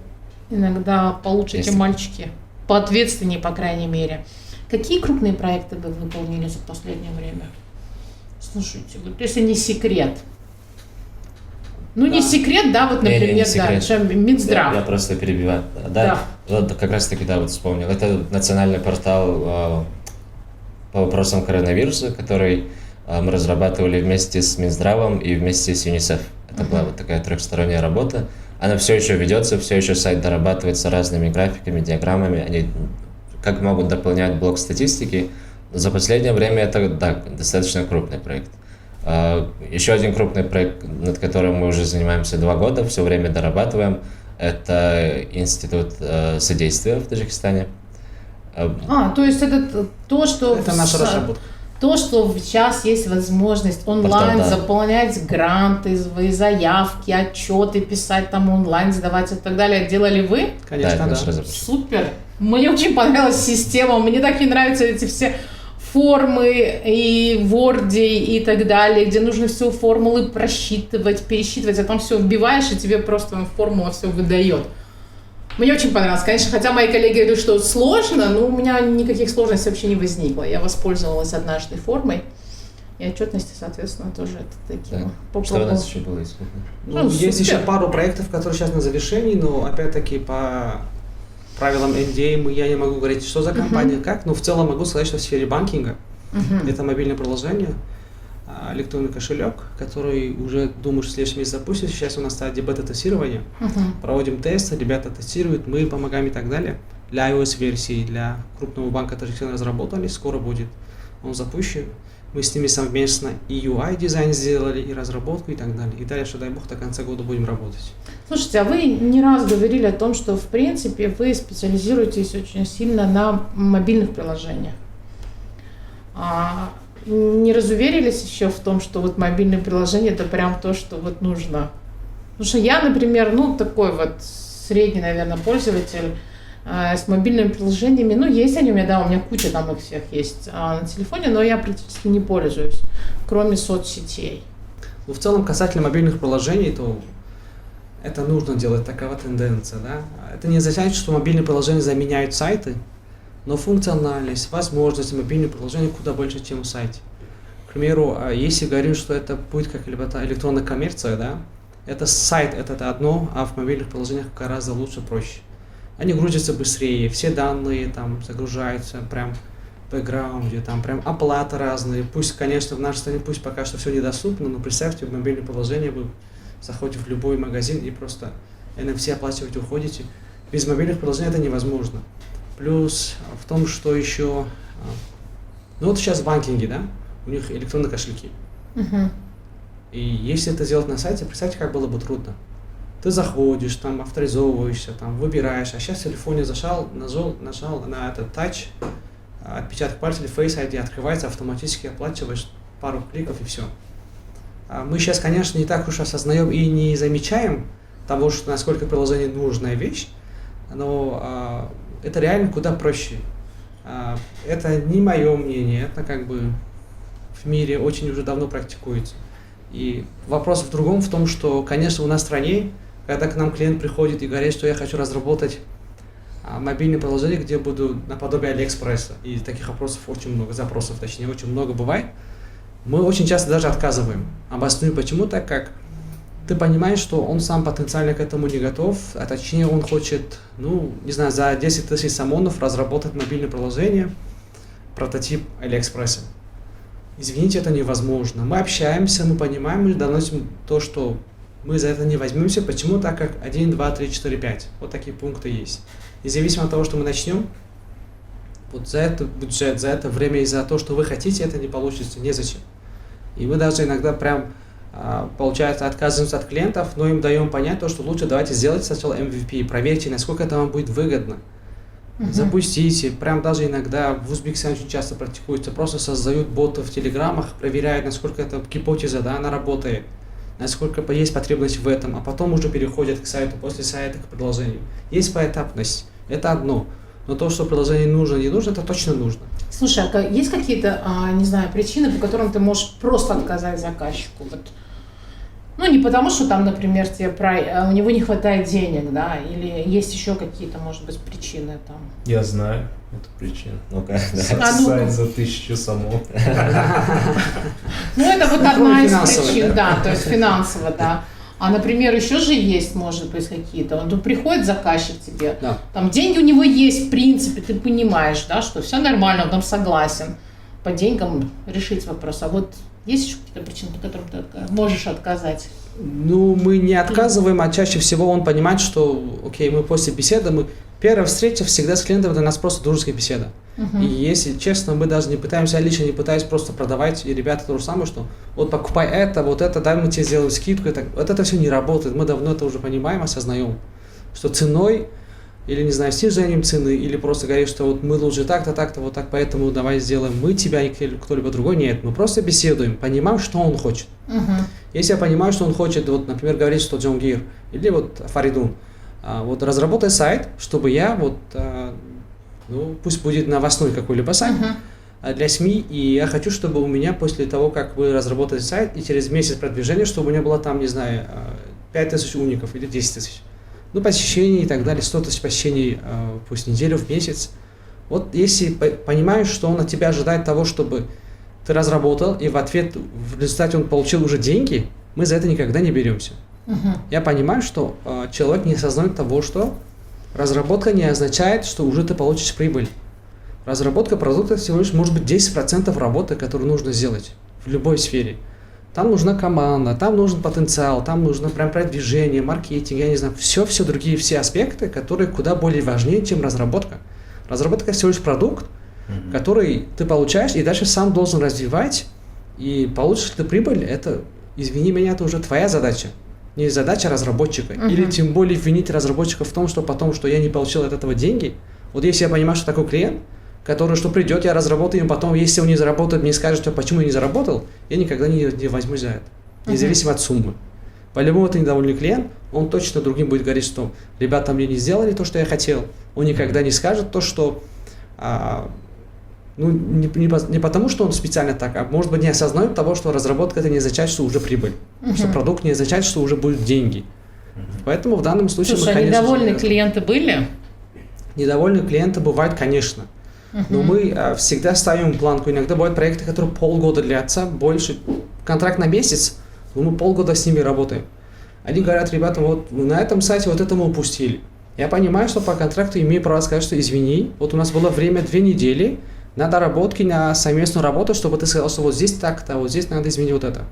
иногда получше, чем мальчики. Поответственнее, по крайней мере. Какие крупные проекты вы выполнили за последнее время? Слушайте, вот если не секрет. Ну, не секрет, да, вот, например,
не секрет.
да, Минздрав.
Я просто перебиваю. Да, вот как раз таки, да, вот вспомнил. Это национальный портал по вопросам коронавируса, который мы разрабатывали вместе с Минздравом и вместе с ЮНИСЕФ. Это была вот такая трехсторонняя работа. Она все еще ведется, все еще сайт дорабатывается разными графиками, диаграммами. Они как могут дополнять блок статистики. Но за последнее время это, да, достаточно крупный проект. Еще один крупный проект, над которым мы уже занимаемся 2 года, все время дорабатываем, это Институт содействия в Таджикистане.
То есть это то, что...
Это наша разработка.
То, что сейчас есть возможность онлайн заполнять гранты, свои заявки, отчеты писать там онлайн, сдавать и так далее. Делали вы?
Конечно, да.
Супер! Мне очень понравилась система. Мне так не нравятся эти все формы и в Word и так далее, где нужно все формулы просчитывать, пересчитывать, а там все вбиваешь, и тебе просто формула все выдает. Мне очень понравилось, конечно, хотя мои коллеги говорят, что сложно, но у меня никаких сложностей вообще не возникло. Я воспользовалась однажды формой, и отчетности, соответственно, тоже это такие.
Да. Что у нас еще было искусственно?
Ну, есть еще пару проектов, которые сейчас на завершении, но опять-таки по правилам NDA я не могу говорить, что за компания, как, но в целом могу сказать, что в сфере банкинга это мобильное приложение, электронный кошелек, который уже, думаю, что в следующем месяце запустится. Сейчас у нас стадия бета-тестирования. Проводим тесты, ребята тестируют, мы помогаем и так далее. Для iOS-версии, для крупного банка Таджикистана разработали, скоро будет он запущен. Мы с ними совместно и UI-дизайн сделали, и разработку, и так далее. И дальше, дай бог, до конца года будем работать.
Слушайте, а вы не раз говорили о том, что, в принципе, вы специализируетесь очень сильно на мобильных приложениях. Не разуверились еще в том, что вот мобильное приложение это прям то, что вот нужно? Потому что я, например, такой вот средний, наверное, пользователь с мобильными приложениями. Есть они у меня, да, у меня куча там их всех есть на телефоне, но я практически не пользуюсь, кроме соцсетей.
В целом, касательно мобильных приложений, то это нужно делать, такова тенденция, да. Это не означает, что мобильные приложения заменяют сайты, но функциональность, возможности мобильных приложений куда больше, чем в сайте. К примеру, если говорим, что это будет как электронная коммерция, да, это сайт, это одно, а в мобильных приложениях гораздо лучше, проще. Они грузятся быстрее, все данные там загружаются прям в бэкграунде, там прям оплаты разные. Пусть, конечно, в нашей стране пусть пока что все недоступно, но представьте, в мобильное приложение вы заходите в любой магазин и просто NFC оплачиваете, уходите. Без мобильных приложений это невозможно. Плюс в том, что еще... вот сейчас в банкинге, да, у них электронные кошельки. И если это сделать на сайте, представьте, как было бы трудно. Ты заходишь, там авторизовываешься, там выбираешь, а сейчас в телефоне нажал на этот тач, отпечаток пальца или Face ID открывается, автоматически оплачиваешь пару кликов и все. Мы сейчас, конечно, не так уж осознаем и не замечаем того, что насколько приложение нужная вещь, но это реально куда проще. Это не мое мнение, это как бы в мире очень уже давно практикуется. И вопрос в другом, в том, что, конечно, у нас в стране, когда к нам клиент приходит и говорит, что я хочу разработать мобильное приложение, где буду наподобие Алиэкспресса, и таких вопросов очень много, запросов, точнее, очень много бывает, мы очень часто даже отказываем. Объясню почему, так как ты понимаешь, что он сам потенциально к этому не готов, а точнее он хочет, не знаю, за 10 тысяч самонов разработать мобильное приложение, прототип Алиэкспресса. Извините, это невозможно. Мы общаемся, мы понимаем, мы доносим то, что мы за это не возьмемся. Почему? Так как 1, 2, 3, 4, 5. Вот такие пункты есть. И зависимо от того, что мы начнем, вот за этот бюджет, за это время и за то, что вы хотите, это не получится, незачем. И мы даже иногда прям, получается, отказываемся от клиентов, но им даем понять то, что лучше давайте сделать сначала MVP, проверьте, насколько это вам будет выгодно. Запустите, прям даже иногда в Узбекистане очень часто практикуется, просто создают боты в телеграммах, проверяют, насколько эта гипотеза, да, она работает, насколько есть потребность в этом, а потом уже переходят к сайту, после сайта к приложению. Есть поэтапность, это одно. Но то, что предложение нужно, не нужно, это точно нужно.
Слушай, а есть какие-то, не знаю, причины, по которым ты можешь просто отказать заказчику? Вот. Ну, не потому, что там, например, у него не хватает денег, да, или есть еще какие-то, может быть, причины там?
Я знаю эту причину.
Ну-ка, да.
Сайт за 1000 само.
Ну, это вот одна из
Финансово,
причин, да, то есть финансово, да. А, например, еще же есть, может быть, какие-то. Он тут приходит заказчик тебе,
Да.
там деньги у него есть, в принципе, ты понимаешь, да, что все нормально, он там согласен по деньгам решить вопрос. А вот есть еще какие-то причины, по которым ты можешь отказать?
Ну, мы не отказываем, а чаще всего он понимает, что, окей, мы после беседы, первая встреча всегда с клиентом для нас просто дружеская беседа. И если честно, мы даже не пытаемся, я лично не пытаюсь просто продавать, и ребята то же самое, что вот покупай это, вот это, дай мы тебе сделаем скидку. Вот это все не работает, мы давно это уже понимаем, осознаем, что ценой, или, не знаю, снижением цены, или просто говоришь, что вот мы лучше так-то, так-то, вот так, поэтому давай сделаем мы тебя и кто-либо другой. Нет, мы просто беседуем, понимаем, что он хочет. Если я понимаю, что он хочет, вот, например, говорить, что Джонгир, или вот Фаридун, вот разработай сайт, чтобы я вот, ну, пусть будет новостной какой-либо сайт для СМИ, и я хочу, чтобы у меня после того, как вы разработали сайт, и через месяц продвижения, чтобы у меня было там, не знаю, 5000 уников или 10 тысяч. Ну, посещений и так далее, 100 тысяч посещений, пусть неделю, в месяц. Вот если понимаешь, что он от тебя ожидает того, чтобы ты разработал, и в ответ, в результате он получил уже деньги, мы за это никогда не беремся. Я понимаю, что человек не осознает того, что разработка не означает, что уже ты получишь прибыль. Разработка продукта всего лишь может быть 10% работы, которую нужно сделать в любой сфере. Там нужна команда, там нужен потенциал, там нужно прям продвижение, маркетинг, я не знаю, все другие, все аспекты, которые куда более важнее, чем разработка. Разработка всего лишь продукт, который ты получаешь и дальше сам должен развивать, и получишь ты прибыль, это, извини меня, это уже твоя задача, не задача разработчика. Или тем более винить разработчика в том, что потом, что я не получил от этого деньги. Вот если я понимаю, что такой клиент, который что придет, я разработаю, и потом, если он не заработает, мне скажет, что почему я не заработал, я никогда не возьмусь за это, независимо от суммы. По-любому это недовольный клиент, он точно другим будет говорить, что ребята мне не сделали то, что я хотел. Он никогда не скажет то, что ну, не потому, что он специально так, а может быть не осознает того, что разработка это не означает, что уже прибыль, что продукт не означает, что уже будут деньги. Поэтому в данном случае
Слушай,
мы, конечно,
недовольные клиенты были?
Недовольные клиенты бывают, конечно. Но мы всегда ставим планку. Иногда бывают проекты, которые полгода длятся, больше. Контракт на месяц, но мы полгода с ними работаем. Они говорят, ребята, вот на этом сайте вот это мы упустили. Я понимаю, что по контракту имею право сказать, что извини, вот у нас было время 2 недели на доработки, на совместную работу, чтобы ты сказал, что вот здесь так-то, вот здесь надо изменить вот это.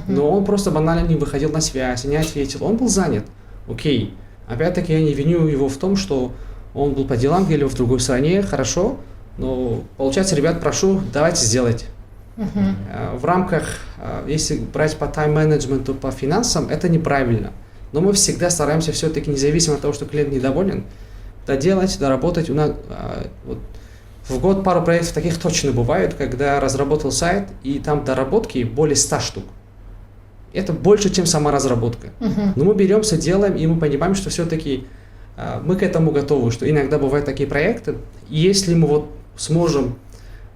Но он просто банально не выходил на связь, не ответил. Он был занят. Окей. Опять-таки я не виню его в том, что он был по делам или в другой стране, хорошо. Но получается, ребят, прошу, давайте сделайте. В рамках, если брать по тайм-менеджменту, по финансам, это неправильно. Но мы всегда стараемся все-таки, независимо от того, что клиент недоволен, доделать, доработать. У нас вот, в год пару проектов таких точно бывает, когда разработал сайт, и там доработки более 100 штук. Это больше, чем сама разработка. Но мы беремся, делаем, и мы понимаем, что все-таки мы к этому готовы, что иногда бывают такие проекты. И если мы вот сможем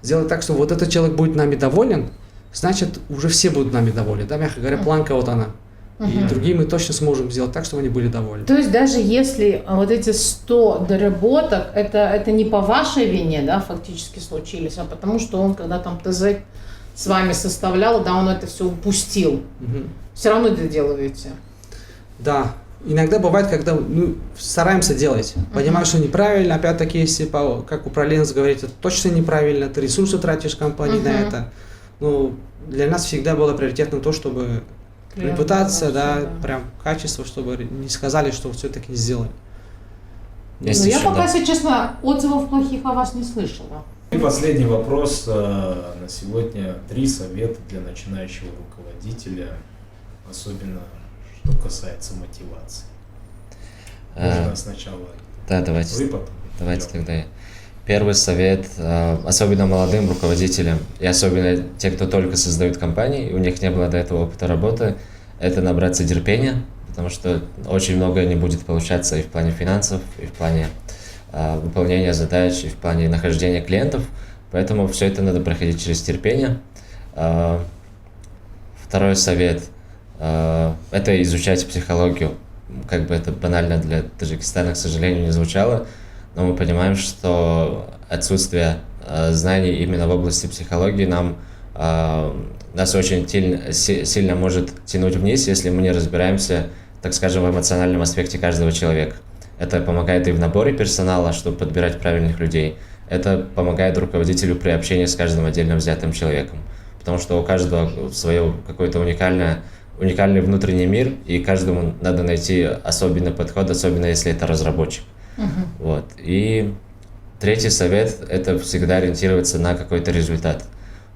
сделать так, что вот этот человек будет нами доволен, значит, уже все будут нами довольны. Да, мягко говоря, планка вот она. И другие мы точно сможем сделать так, чтобы они были довольны.
То есть даже если вот эти 100 доработок, это не по вашей вине, да, фактически случились, а потому что он, когда там ТЗ с вами составлял, да, он это все упустил. Все равно это делаете.
Да. Иногда бывает, когда стараемся делать. Понимаю, что неправильно, опять-таки, если, как управленец говорит, это точно неправильно, ты ресурсы тратишь компании на это. Но для нас всегда было приоритетно то, чтобы репутация, да, прям качество, чтобы не сказали, что все-таки не сделали.
Ну, я пока, если честно, отзывов плохих о вас не слышала.
И последний вопрос на сегодня. 3 совета для начинающего руководителя, особенно что касается мотивации. Можно сначала
да, давайте,
вы, потом
давайте тогда я. Первый совет, особенно молодым руководителям, и особенно те, кто только создают компании, и у них не было до этого опыта работы, это набраться терпения, потому что очень многое не будет получаться и в плане финансов, и в плане выполнения задач и в плане нахождения клиентов. Поэтому все это надо проходить через терпение. Второй совет – это изучать психологию. Как бы это банально для Таджикистана, к сожалению, не звучало, но мы понимаем, что отсутствие знаний именно в области психологии нас очень сильно может тянуть вниз, если мы не разбираемся, так скажем, в эмоциональном аспекте каждого человека. Это помогает и в наборе персонала, чтобы подбирать правильных людей. Это помогает руководителю при общении с каждым отдельно взятым человеком. Потому что у каждого свое какой-то уникальный внутренний мир, и каждому надо найти особенный подход, особенно если это разработчик. Вот. И третий совет – это всегда ориентироваться на какой-то результат.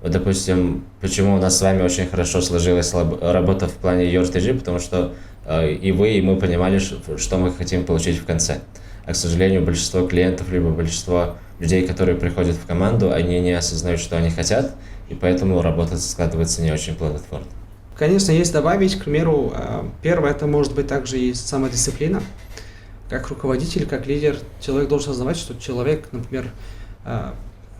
Вот, допустим, почему у нас с вами очень хорошо сложилась работа в плане EuroTG, потому что и вы, и мы понимали, что мы хотим получить в конце. А, к сожалению, большинство клиентов, либо большинство людей, которые приходят в команду, они не осознают, что они хотят, и поэтому работа складывается не очень плодотворно.
Конечно, есть добавить, к примеру, первое, это может быть также и самодисциплина. Как руководитель, как лидер, человек должен осознавать, что человек, например,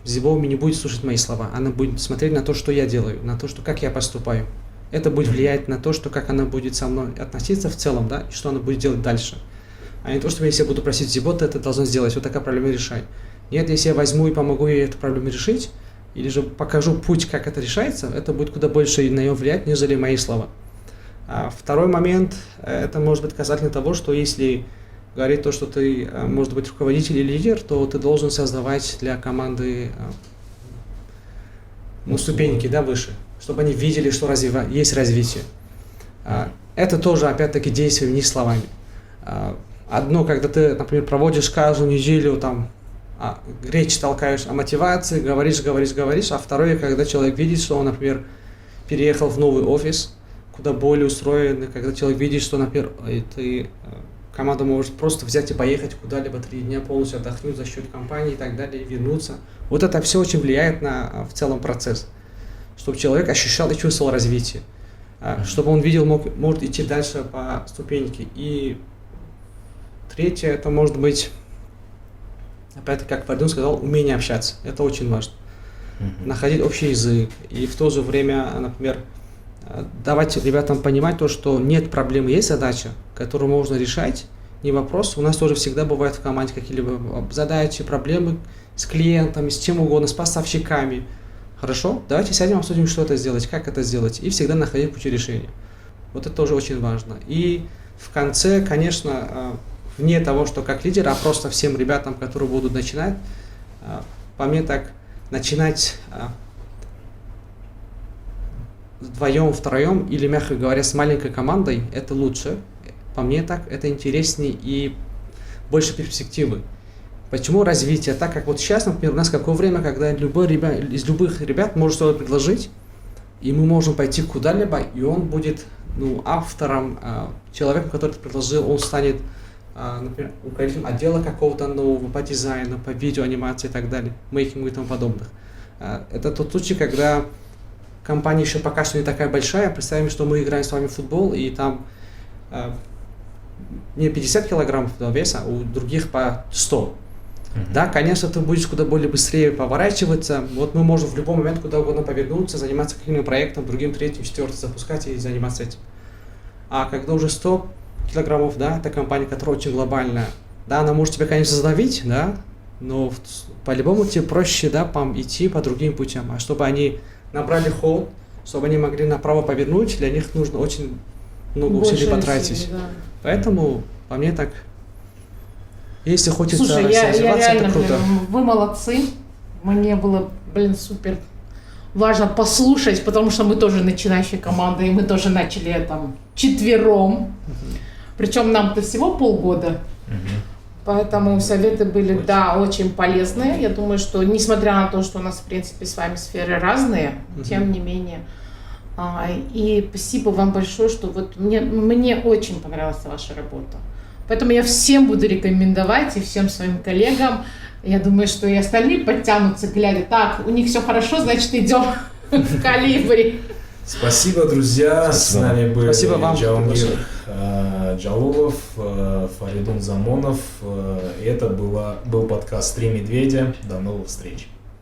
Зибоуми не будет слушать мои слова, она будет смотреть на то, что я делаю, на то, что как я поступаю. Это будет влиять на то, что как она будет со мной относиться в целом, да, и что она будет делать дальше. А не то, что если я буду просить Зибо, ты это должен сделать, вот такая проблема решай. Нет, если я возьму и помогу ей эту проблему решить, или же покажу путь, как это решается, это будет куда больше на нее влиять, нежели мои слова. Второй момент, это может быть касательно того, что если говорить то, что ты, может быть, руководитель или лидер, то ты должен создавать для команды ступеньки, да, выше, чтобы они видели, что есть развитие. Это тоже, опять-таки, действием, не словами. Одно, когда ты, например, проводишь каждую неделю там, речь толкаешь о мотивации, говоришь, а второе, когда человек видит, что он, например, переехал в новый офис, куда более устроенный, когда человек видит, что, например, команда может просто взять и поехать куда-либо 3 дня, полностью отдохнуть за счет компании и так далее, и вернуться. Вот это все очень влияет на в целом процесс, чтобы человек ощущал и чувствовал развитие, чтобы он видел, может идти дальше по ступеньке. И третье, это может быть, опять-таки, как Фардун сказал, умение общаться. Это очень важно. Находить общий язык и в то же время, например, давать ребятам понимать то, что нет проблемы, есть задача, которую можно решать, не вопрос. У нас тоже всегда бывают в команде какие-либо задачи, проблемы с клиентами, с чем угодно, с поставщиками. Хорошо, давайте сядем, обсудим, что это сделать, как это сделать, и всегда находить пути решения. Вот это тоже очень важно. И в конце, конечно, вне того, что как лидер, а просто всем ребятам, которые будут начинать, по мне так, начинать вдвоем, втроем или, мягко говоря, с маленькой командой, это лучше. По мне так, это интереснее и больше перспективы. Почему развитие? Так как вот сейчас, например, у нас какое время, когда из любых ребят может что-то предложить, и мы можем пойти куда-либо, и он будет автором, человеком, который это предложил, он станет, например, руководителем отдела какого-то нового по дизайну, по видеоанимации и так далее, мейкингу и тому подобных. Это тот случай, когда компания еще пока что не такая большая. Представим, что мы играем с вами в футбол, и там не 50 килограммов веса, а у других по 100. Да, конечно, ты будешь куда более быстрее поворачиваться. Вот мы можем в любой момент куда угодно повернуться, заниматься каким-то проектом, другим, третьим, четвертым запускать и заниматься этим. А когда уже 100 килограммов, да, это компания, которая очень глобальная. Да, она может тебя, конечно, задавить, да, но по-любому тебе проще, да, идти по другим путям. А чтобы они набрали ход, чтобы они могли направо повернуть, для них нужно очень много усилий потратить. Да. Поэтому, по мне так, если хочется развиваться,
реально,
это круто.
Вы молодцы. Мне было, супер важно послушать, потому что мы тоже начинающая команда, и мы тоже начали там четвером. Причем нам-то всего полгода. Поэтому советы были, да, очень полезные. Я думаю, что несмотря на то, что у нас, в принципе, с вами сферы разные, тем не менее. И спасибо вам большое, что вот мне очень понравилась ваша работа. Поэтому я всем буду рекомендовать, и всем своим коллегам. Я думаю, что и остальные подтянутся, глядя, так, у них все хорошо, значит, идем в Колибри.
Спасибо, друзья.
Спасибо.
С нами были
Спасибо вам.
Джаумир Джалолов, Фаридун Замонов. Это был подкаст «Три медведя». До новых встреч.